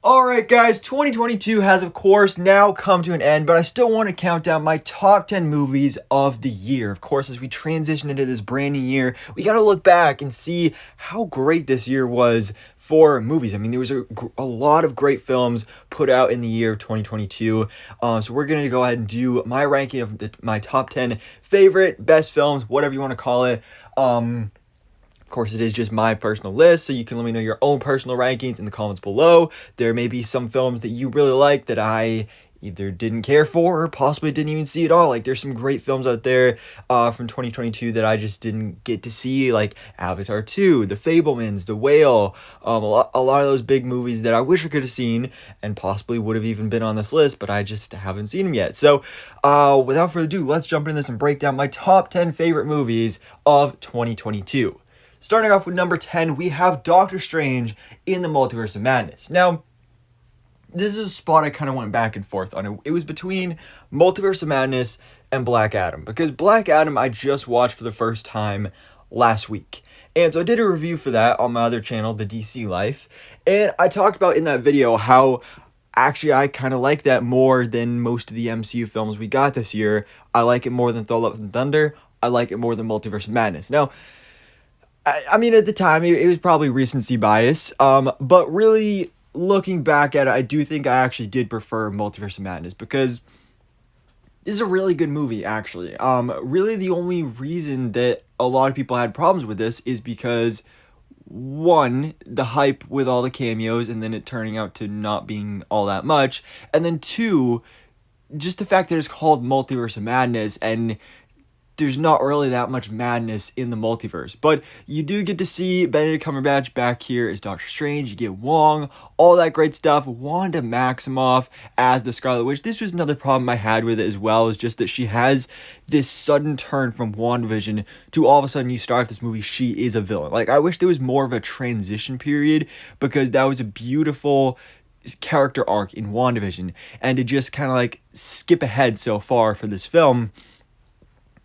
Alright guys, 2022 has of course now come to an end, but I still want to count down my top 10 movies of the year. Of course, as we transition into this brand new year, we gotta look back and see how great this year was for movies. I mean, there was a lot of great films put out in the year of 2022. So we're gonna go ahead and do my ranking of my top 10 favorite, best films, whatever you want to call it. Of course, it is just my personal list, so you can let me know your own personal rankings in the comments below. There may be some films that you really like that I either didn't care for or possibly didn't even see at all. Like, there's some great films out there from 2022 that I just didn't get to see, like Avatar 2, The Fabelmans, The Whale, a lot of those big movies that I wish I could have seen and possibly would have even been on this list, but I just haven't seen them yet. So, without further ado, let's jump into this and break down my top 10 favorite movies of 2022. Starting off with number 10, we have Doctor Strange in the Multiverse of Madness. Now, this is a spot I kind of went back and forth on. It was between Multiverse of Madness and Black Adam, because Black Adam I just watched for the first time last week. And so I did a review for that on my other channel, The DC Life, and I talked about in that video how actually I kind of like that more than most of the MCU films we got this year. I like it more than Thor: Love and Thunder. I like it more than Multiverse of Madness. Now, I mean, at the time, it was probably recency bias, but really, looking back at it, I do think I actually did prefer Multiverse of Madness, because this is a really good movie, actually. Really, the only reason that a lot of people had problems with this is because, one, the hype with all the cameos, and then it turning out to not being all that much, and then two, just the fact that it's called Multiverse of Madness, and there's not really that much madness in the multiverse. But you do get to see Benedict Cumberbatch back here as Doctor Strange. You get Wong, all that great stuff. Wanda Maximoff as the Scarlet Witch. This was another problem I had with it as well, is just that she has this sudden turn from WandaVision to all of a sudden you start this movie, she is a villain. Like, I wish there was more of a transition period, because that was a beautiful character arc in WandaVision. And to just kind of like skip ahead so far for this film,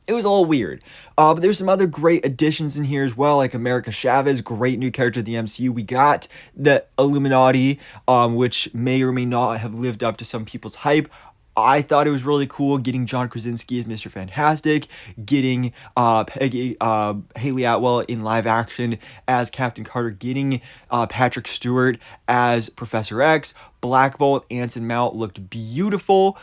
it was all weird. But there's some other great additions in here as well, like America Chavez, great new character of the MCU. We got the Illuminati, which may or may not have lived up to some people's hype. I thought it was really cool getting John Krasinski as Mr. Fantastic, getting Haley Atwell in live action as Captain Carter, getting Patrick Stewart as Professor X. Black Bolt, Anson Mount looked beautiful.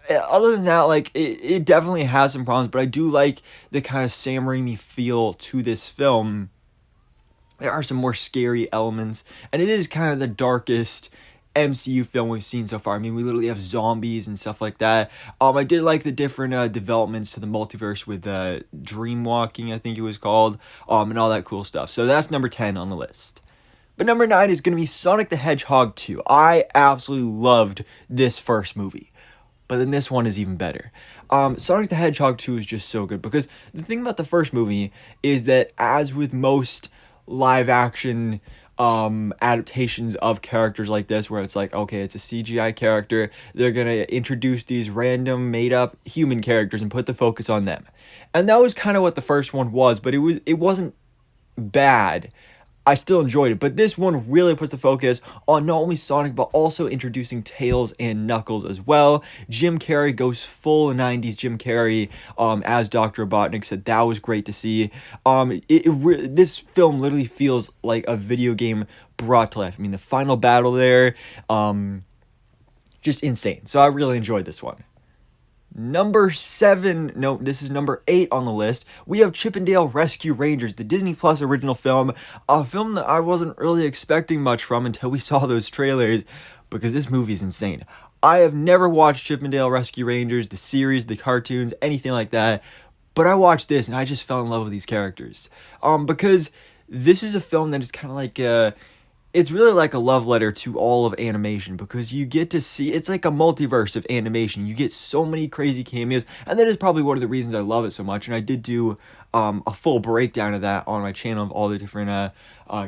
Other than that, like, it definitely has some problems, but I do like the kind of Sam Raimi feel to this film. There are some more scary elements, and it is kind of the darkest MCU film we've seen so far. I mean, we literally have zombies and stuff like that. I did like the different developments to the multiverse with Dreamwalking, I think it was called, and all that cool stuff. So that's number 10 on the list. But number 9 is going to be Sonic the Hedgehog 2. I absolutely loved this first movie, but then this one is even better. Sonic the Hedgehog 2 is just so good, because the thing about the first movie is that, as with most live-action adaptations of characters like this, where it's like, okay, it's a CGI character, they're going to introduce these random, made-up human characters and put the focus on them. And that was kind of what the first one was, but it wasn't bad. I still enjoyed it, but this one really puts the focus on not only Sonic, but also introducing Tails and Knuckles as well. Jim Carrey goes full 90s Jim Carrey as Dr. Robotnik, so that was great to see. This film literally feels like a video game brought to life. I mean, the final battle there, just insane. So I really enjoyed this one. Number 8 on the list, we have Chippendale Rescue Rangers, the Disney Plus original film, a film that I wasn't really expecting much from until we saw those trailers, because this movie is insane. I have never watched Chippendale Rescue Rangers, the series, the cartoons, anything like that, but I watched this and I just fell in love with these characters, because this is a film that is kind of like it's really like a love letter to all of animation, because you get to see, it's like a multiverse of animation. You get so many crazy cameos, and that is probably one of the reasons I love it so much. And I did do a full breakdown of that on my channel of all the different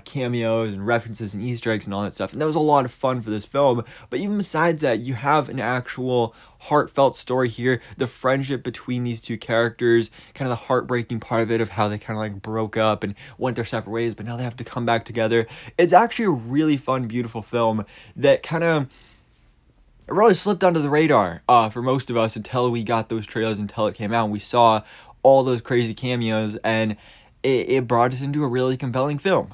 cameos and references and Easter eggs and all that stuff. And that was a lot of fun for this film. But even besides that, you have an actual heartfelt story here. The friendship between these two characters, kind of the heartbreaking part of it, of how they kind of like broke up and went their separate ways, but now they have to come back together. It's actually a really fun, beautiful film that kind of really slipped under the radar for most of us until we got those trailers, until it came out and we saw all those crazy cameos, and it brought us into a really compelling film.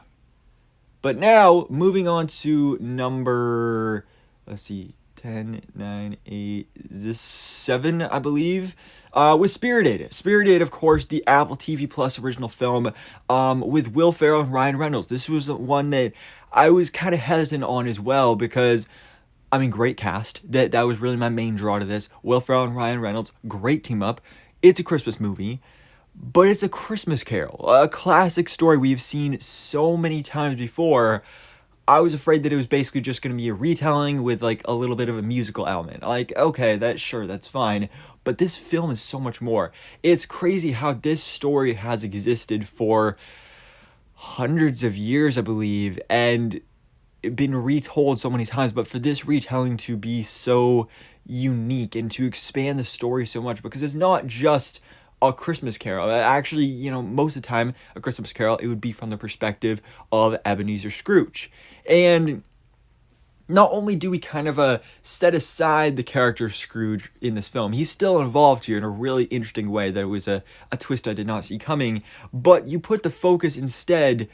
But now, moving on to number, let's see, 10, 9, 8, this 7, I believe, was Spirited. Spirited, of course, the Apple TV Plus original film with Will Ferrell and Ryan Reynolds. This was the one that I was kind of hesitant on as well because, I mean, great cast. That was really my main draw to this. Will Ferrell and Ryan Reynolds, great team up. It's a Christmas movie, but it's a Christmas Carol, a classic story we've seen so many times before. I was afraid that it was basically just going to be a retelling with like a little bit of a musical element. Like, okay, that's fine. But this film is so much more. It's crazy how this story has existed for hundreds of years, I believe, and been retold so many times. But for this retelling to be so unique and to expand the story so much, because it's not just a Christmas Carol. Actually, most of the time, a Christmas Carol, it would be from the perspective of Ebenezer Scrooge. And not only do we kind of set aside the character of Scrooge in this film, he's still involved here in a really interesting way that was a twist I did not see coming, but you put the focus instead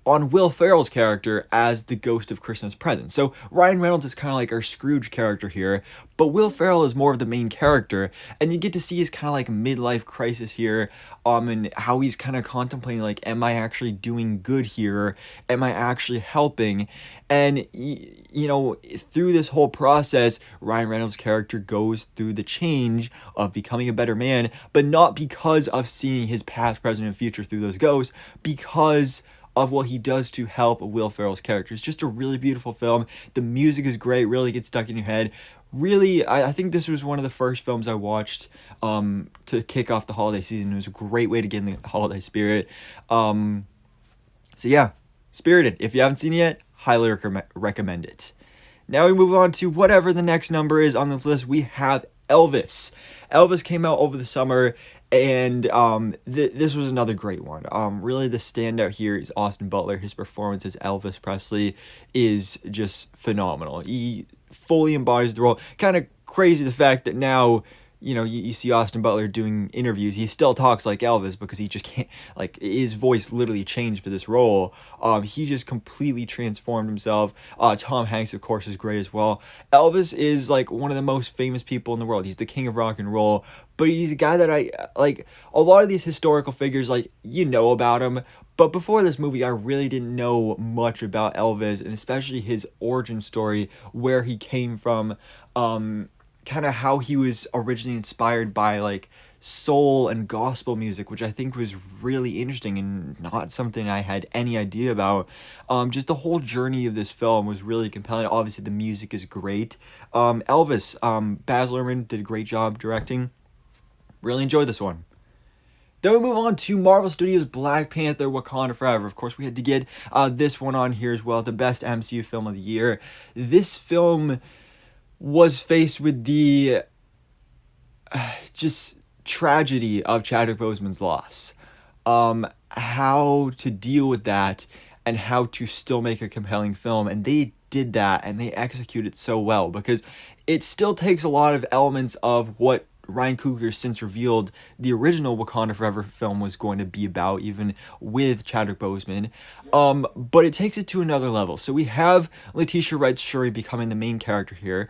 on Will Ferrell's character as the ghost of Christmas Present. So Ryan Reynolds is kind of like our Scrooge character here, but Will Ferrell is more of the main character, and you get to see his kind of like midlife crisis here, and how he's kind of contemplating, like, am I actually doing good here? Am I actually helping? And through this whole process, Ryan Reynolds' character goes through the change of becoming a better man, but not because of seeing his past, present, and future through those ghosts, because of what he does to help Will Ferrell's character. It's just a really beautiful film. The music is great, really gets stuck in your head. Really, I think this was one of the first films I watched to kick off the holiday season. It was a great way to get in the holiday spirit. So yeah, Spirited. If you haven't seen it yet, highly recommend it. Now we move on to whatever the next number is on this list. We have Elvis. Elvis came out over the summer, and this was another great one. Really, the standout here is Austin Butler. His performance as Elvis Presley is just phenomenal. He fully embodies the role. Kind of crazy the fact that now, you see Austin Butler doing interviews. He still talks like Elvis because he just can't, like, his voice literally changed for this role. He just completely transformed himself. Tom Hanks, of course, is great as well. Elvis is like one of the most famous people in the world. He's the king of rock and roll, but he's a guy that I like. A lot of these historical figures, like, about him. But before this movie, I really didn't know much about Elvis, and especially his origin story, where he came from, kind of how he was originally inspired by like soul and gospel music, which I think was really interesting and not something I had any idea about. Just the whole journey of this film was really compelling. Obviously, the music is great. Elvis, Baz Luhrmann did a great job directing. Really enjoyed this one. Then we move on to Marvel Studios' Black Panther: Wakanda Forever. Of course, we had to get this one on here as well, the best MCU film of the year. This film was faced with the just tragedy of Chadwick Boseman's loss. How to deal with that and how to still make a compelling film. And they did that, and they executed so well, because it still takes a lot of elements of what Ryan Coogler since revealed the original Wakanda Forever film was going to be about, even with Chadwick Boseman. But it takes it to another level. So we have Letitia Wright Shuri becoming the main character here.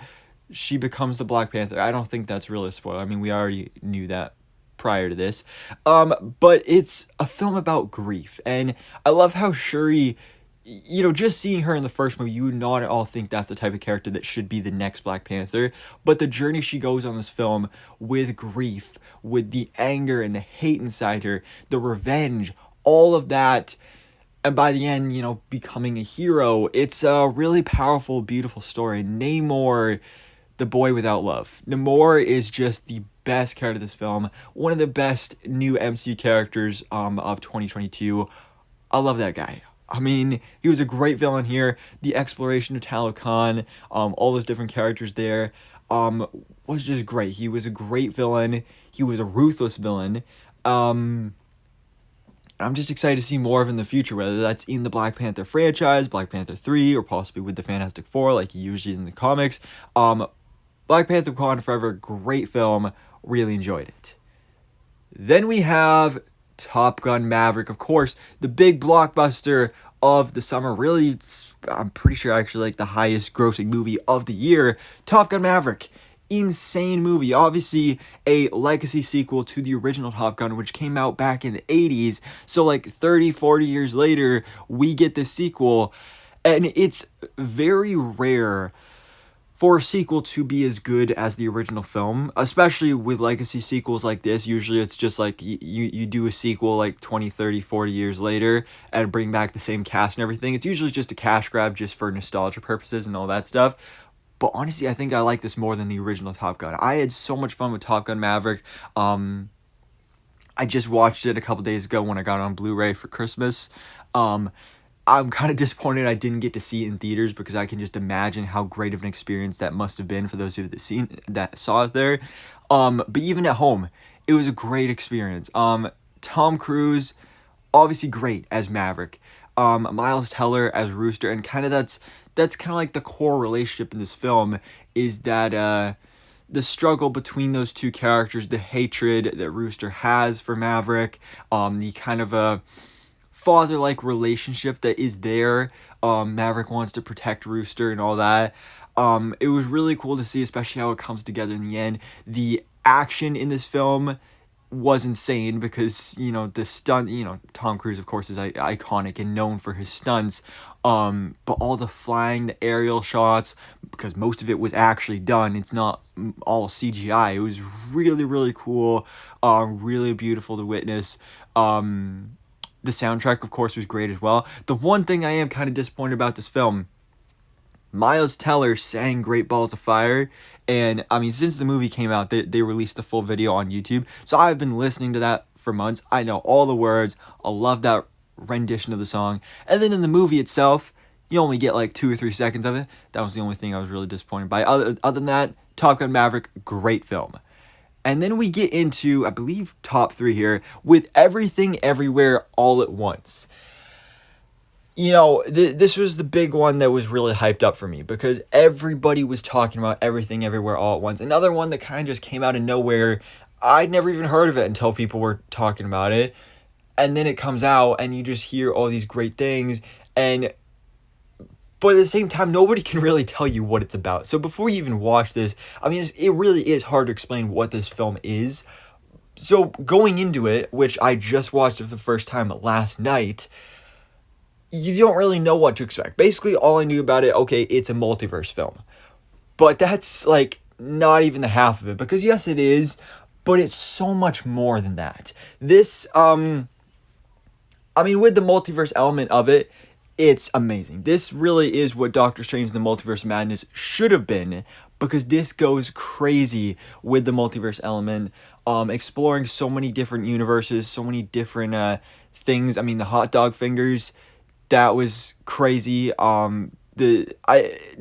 She becomes the Black Panther. I don't think that's really a spoiler. I mean, we already knew that prior to this. But it's a film about grief. And I love how Shuri, just seeing her in the first movie, you would not at all think that's the type of character that should be the next Black Panther. But the journey she goes on this film with grief, with the anger and the hate inside her, the revenge, all of that, and by the end, becoming a hero. It's a really powerful, beautiful story. Namor, the boy without love. Namor is just the best character of this film, one of the best new MCU characters of 2022. I love that guy. I mean, he was a great villain here. The exploration of Talokan, all those different characters there, was just great. He was a great villain. He was a ruthless villain. I'm just excited to see more of him in the future, whether that's in the Black Panther franchise, Black Panther 3, or possibly with the Fantastic Four, like he usually is in the comics. Black Panther Wakanda Forever, great film. Really enjoyed it. Then we have Top Gun Maverick, of course, the big blockbuster of the summer. Really, I'm pretty sure actually like the highest grossing movie of the year. Top Gun Maverick. Insane movie. Obviously a legacy sequel to the original Top Gun, which came out back in the 80s. So like 30-40 years later, we get this sequel. And it's very rare for a sequel to be as good as the original film, especially with legacy sequels like this. Usually it's just like you do a sequel like 20, 30, 40 years later and bring back the same cast and everything. It's usually just a cash grab just for nostalgia purposes and all that stuff. But honestly, I think I like this more than the original Top Gun. I had so much fun with Top Gun Maverick. I just watched it a couple days ago when I got it on Blu-ray for Christmas. I'm kind of disappointed I didn't get to see it in theaters because I can just imagine how great of an experience that must have been for those of you that saw it there. But even at home, it was a great experience. Tom Cruise, obviously great as Maverick. Miles Teller as Rooster, and kind of that's kind of like the core relationship in this film, is that the struggle between those two characters, the hatred that Rooster has for Maverick, the kind of a father-like relationship that is there. Maverick wants to protect Rooster and all that. It was really cool to see, especially how it comes together in the end. The action in this film was insane because, the stunt, Tom Cruise, of course, is iconic and known for his stunts. But all the flying, the aerial shots, because most of it was actually done. It's not all CGI. It was really, really cool. Really beautiful to witness. The soundtrack, of course, was great as well. The one thing I am kind of disappointed about this film, Miles Teller sang Great Balls of Fire, and I mean, since the movie came out, they released the full video on YouTube, so I've been listening to that for months. I know all the words. I love that rendition of the song. And then in the movie itself, you only get like 2 or 3 seconds of it. That was the only thing I was really disappointed by. Other than that, Top Gun Maverick, great film. And then we get into, I believe, top 3 here, with Everything Everywhere All at Once. This was the big one that was really hyped up for me because everybody was talking about Everything Everywhere All at Once. Another one that kind of just came out of nowhere. I'd never even heard of it until people were talking about it. And then it comes out and you just hear all these great things. But at the same time, nobody can really tell you what it's about. So before you even watch this, I mean, it really is hard to explain what this film is. So going into it, which I just watched for the first time last night, you don't really know what to expect. Basically, all I knew about it, okay, it's a multiverse film. But that's like not even the half of it. Because yes, it is, but it's so much more than that. This, with the multiverse element of it, it's amazing. This really is what Doctor Strange in the Multiverse of Madness should have been, because this goes crazy with the multiverse element, exploring so many different universes, so many different things. I mean, the hot dog fingers, that was crazy. The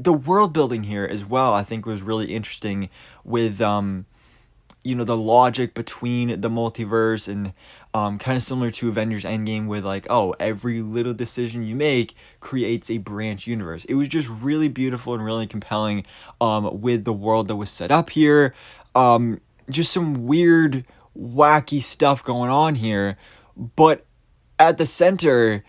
world building here as well, I think, was really interesting with the logic between the multiverse, and kind of similar to Avengers Endgame with every little decision you make creates a branch universe. It was just really beautiful and really compelling with the world that was set up here. Just some weird, wacky stuff going on here, but at the center,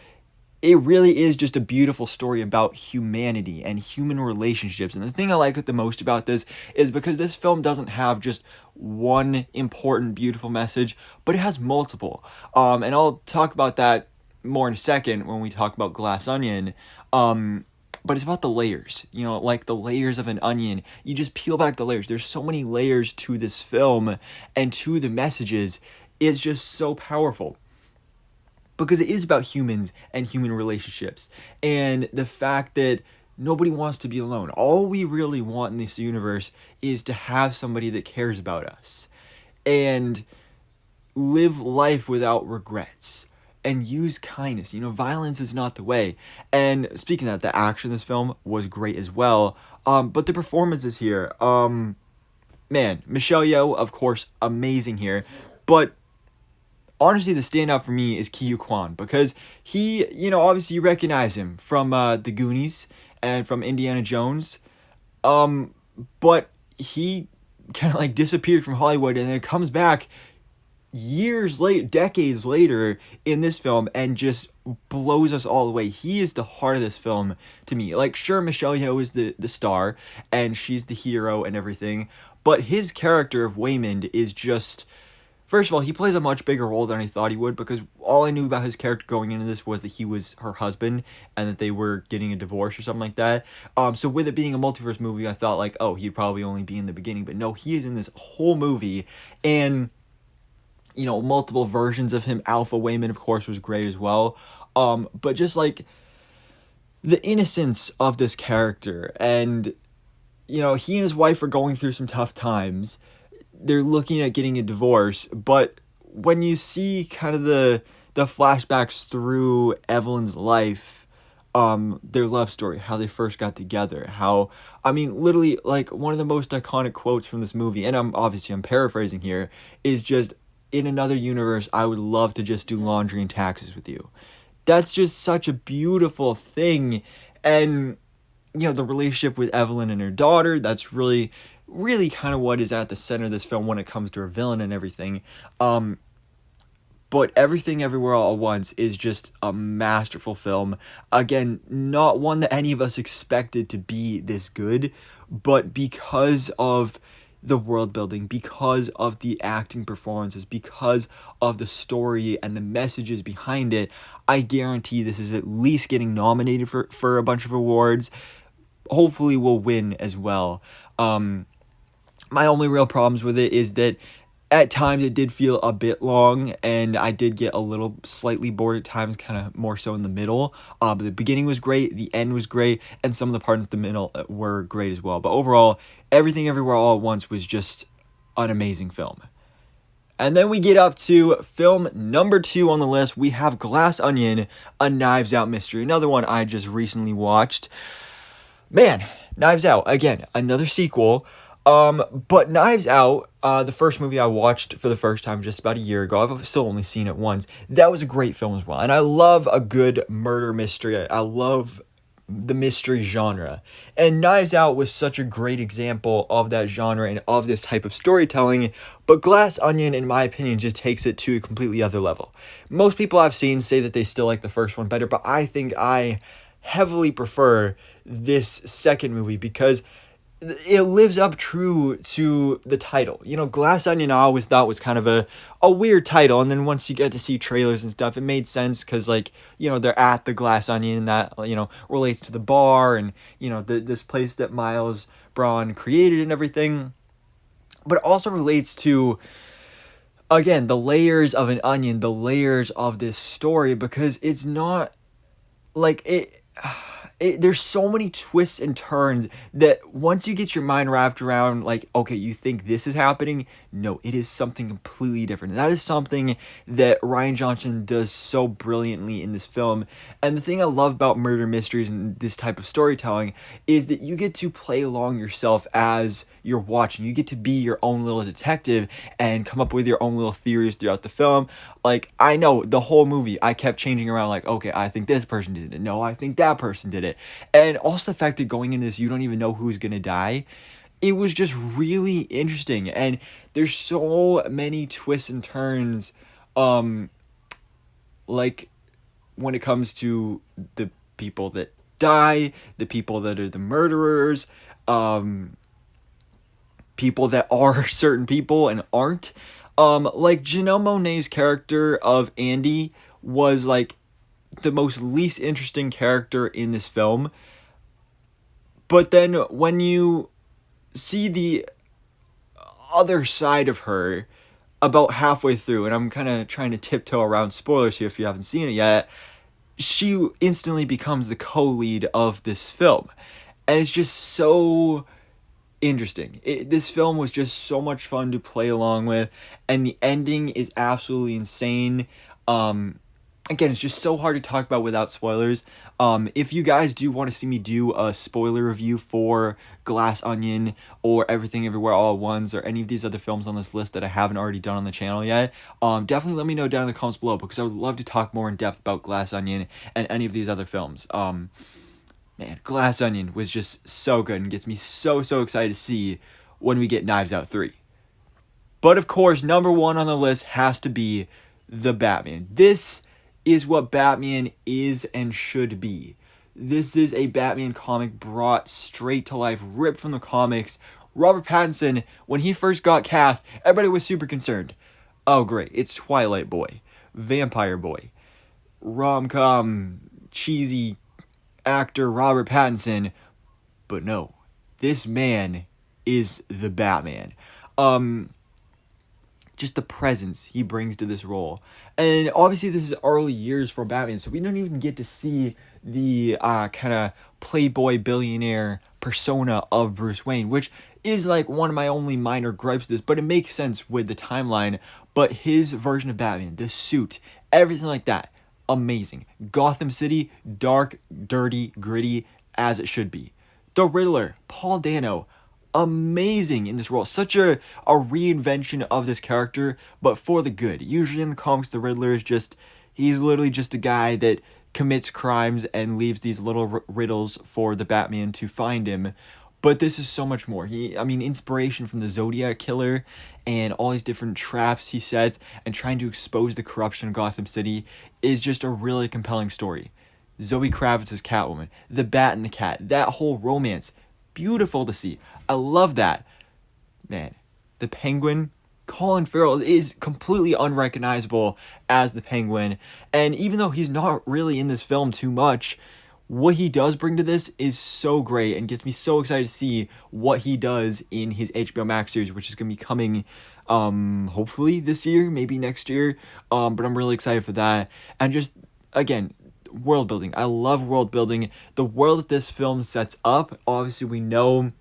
it really is just a beautiful story about humanity and human relationships. And the thing I like the most about this is because this film doesn't have just one important, beautiful message, but it has multiple. And I'll talk about that more in a second when we talk about Glass Onion. But it's about the layers, like the layers of an onion. You just peel back the layers. There's so many layers to this film and to the messages. It's just so powerful. Because it is about humans and human relationships, and the fact that nobody wants to be alone. All we really want in this universe is to have somebody that cares about us. and live life without regrets and use kindness. Violence is not the way. And speaking of that, the action in this film was great as well. But the performances here, man, Michelle Yeoh, of course, amazing here. But honestly, the standout for me is Ki Kwan, because he, obviously you recognize him from The Goonies and from Indiana Jones. But he kind of like disappeared from Hollywood and then comes back decades later in this film and just blows us all away. He is the heart of this film to me. Like, sure, Michelle Yeoh is the star and she's the hero and everything, but his character of Waymond is just, first of all, he plays a much bigger role than I thought he would, because all I knew about his character going into this was that he was her husband and that they were getting a divorce or something like that. So with it being a multiverse movie, I thought like, oh, he'd probably only be in the beginning, but no, he is in this whole movie. And multiple versions of him. Alpha Waymond, of course, was great as well. But just like the innocence of this character, and he and his wife are going through some tough times. They're looking at getting a divorce, but when you see kind of the flashbacks through Evelyn's life, their love story, how they first got together, how, I mean, literally, like, one of the most iconic quotes from this movie, and I'm paraphrasing here, is just, in another universe, I would love to just do laundry and taxes with you. That's just such a beautiful thing. And, the relationship with Evelyn and her daughter, that's really, really kind of what is at the center of this film when it comes to her villain and everything. But Everything Everywhere All at Once is just a masterful film. Again, not one that any of us expected to be this good, but because of the world building, because of the acting performances, because of the story and the messages behind it, I guarantee this is at least getting nominated for a bunch of awards. Hopefully will win as well. My only real problems with it is that at times it did feel a bit long, and I did get a little slightly bored at times, kind of more so in the middle. But the beginning was great, the end was great, and some of the parts in the middle were great as well. But overall, Everything Everywhere All at Once was just an amazing film. And then we get up to film number 2 on the list. We have Glass Onion, A Knives Out Mystery, another one I just recently watched. Man, Knives Out, again, another sequel. But Knives Out, the first movie I watched for the first time just about a year ago, I've still only seen it once. That was a great film as well. And I love a good murder mystery. I love the mystery genre. And Knives Out was such a great example of that genre and of this type of storytelling. But Glass Onion, in my opinion, just takes it to a completely other level. Most people I've seen say that they still like the first one better, but I think I heavily prefer this second movie because it lives up true to the title. Glass Onion I always thought was kind of a weird title, and then once you get to see trailers and stuff, it made sense because, like, they're at the Glass Onion, and that, relates to the bar and, this place that Miles Braun created and everything. But it also relates to, again, the layers of an onion, the layers of this story, because it's not, like, there's so many twists and turns that once you get your mind wrapped around, like, okay, you think this is happening? No, it is something completely different. That is something that Rian Johnson does so brilliantly in this film. And the thing I love about murder mysteries and this type of storytelling is that you get to play along yourself as you're watching. You get to be your own little detective and come up with your own little theories throughout the film. Like, I know the whole movie, I kept changing around, like, okay, I think this person did it. No, I think that person did it. And also the fact that going into this, you don't even know who's gonna die. It was just really interesting. And there's so many twists and turns, like, when it comes to the people that die, the people that are the murderers, people that are certain people and aren't. Like, Janelle Monáe's character of Andy was, like, the most least interesting character in this film. But then when you see the other side of her about halfway through, and I'm kind of trying to tiptoe around spoilers here if you haven't seen it yet, she instantly becomes the co-lead of this film. And it's just so interesting. This film was just so much fun to play along with, and the ending is absolutely insane. Again, it's just so hard to talk about without spoilers. If you guys do want to see me do a spoiler review for Glass Onion or Everything Everywhere All at Once or any of these other films on this list that I haven't already done on the channel yet, definitely let me know down in the comments below, because I would love to talk more in depth about Glass Onion and any of these other films. Man, Glass Onion was just so good and gets me so excited to see when we get Knives Out 3. But of course, number one on the list has to be The Batman. This is what Batman is and should be. This is a Batman comic brought straight to life, ripped from the comics. Robert Pattinson, when he first got cast, everybody was super concerned. Oh great, it's Twilight Boy, Vampire Boy, rom-com, cheesy actor Robert Pattinson. But no, this man is the Batman. Just the presence he brings to this role. And obviously this is early years for Batman, so we don't even get to see the kind of playboy billionaire persona of Bruce Wayne, which is like one of my only minor gripes with this, but it makes sense with the timeline. But his version of Batman, the suit, everything like that, amazing. Gotham City, dark, dirty, gritty, as it should be. The Riddler, Paul Dano, amazing in this role. Such a reinvention of this character, but for the good. Usually in the comics, the Riddler is he's literally just a guy that commits crimes and leaves these little riddles for the Batman to find him. But this is so much more. Inspiration from the Zodiac Killer and all these different traps he sets and trying to expose the corruption of Gotham City is just a really compelling story. Zoe Kravitz's Catwoman, the Bat and the Cat, that whole romance, beautiful to see. I love that. Man, the Penguin, Colin Farrell is completely unrecognizable as the Penguin. And even though he's not really in this film too much, what he does bring to this is so great and gets me so excited to see what he does in his HBO Max series, which is going to be coming hopefully this year, maybe next year. But I'm really excited for that. And just, again, world building. I love world building. The world that this film sets up, obviously we know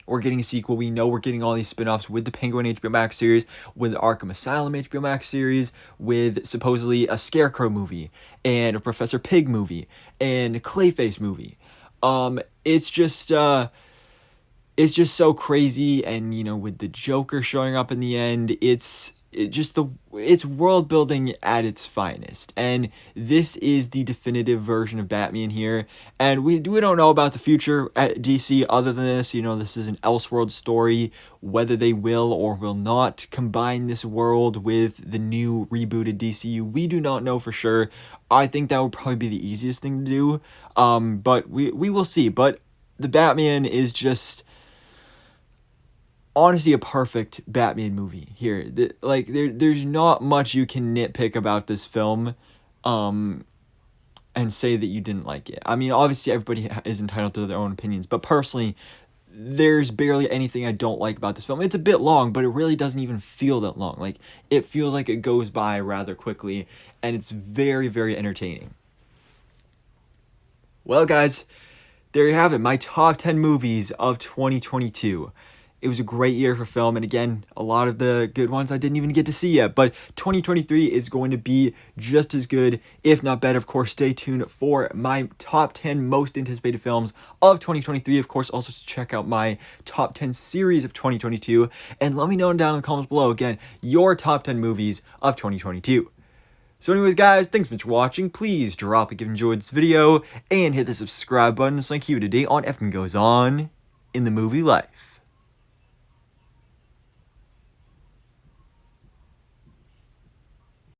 we're getting a sequel. We know we're getting all these spin-offs with the Penguin HBO Max series, with the Arkham Asylum HBO Max series, with supposedly a Scarecrow movie, and a Professor Pig movie, and a Clayface movie. It's just so crazy, and with the Joker showing up in the end, it's world building at its finest, and this is the definitive version of Batman here. And we don't know about the future at DC other than this. This is an Elseworld story. Whether they will or will not combine this world with the new rebooted DCU, we do not know for sure. I think that would probably be the easiest thing to do, but we will see. But the Batman is just honestly a perfect Batman movie here. There's not much you can nitpick about this film and say that you didn't like it. Obviously everybody is entitled to their own opinions, but personally, there's barely anything I don't like about this film. It's a bit long, but it really doesn't even feel that long. It feels like it goes by rather quickly, and it's very, very entertaining. Well, guys, there you have it, my top 10 movies of 2022. It was a great year for film, and again, a lot of the good ones I didn't even get to see yet, but 2023 is going to be just as good, if not better. Of course, stay tuned for my top 10 most anticipated films of 2023. Of course, also check out my top 10 series of 2022, and let me know down in the comments below, again, your top 10 movies of 2022. So anyways, guys, thanks so much for watching. Please drop a like if you enjoyed this video, and hit the subscribe button so I can keep you up to date on everything goes on in the movie life.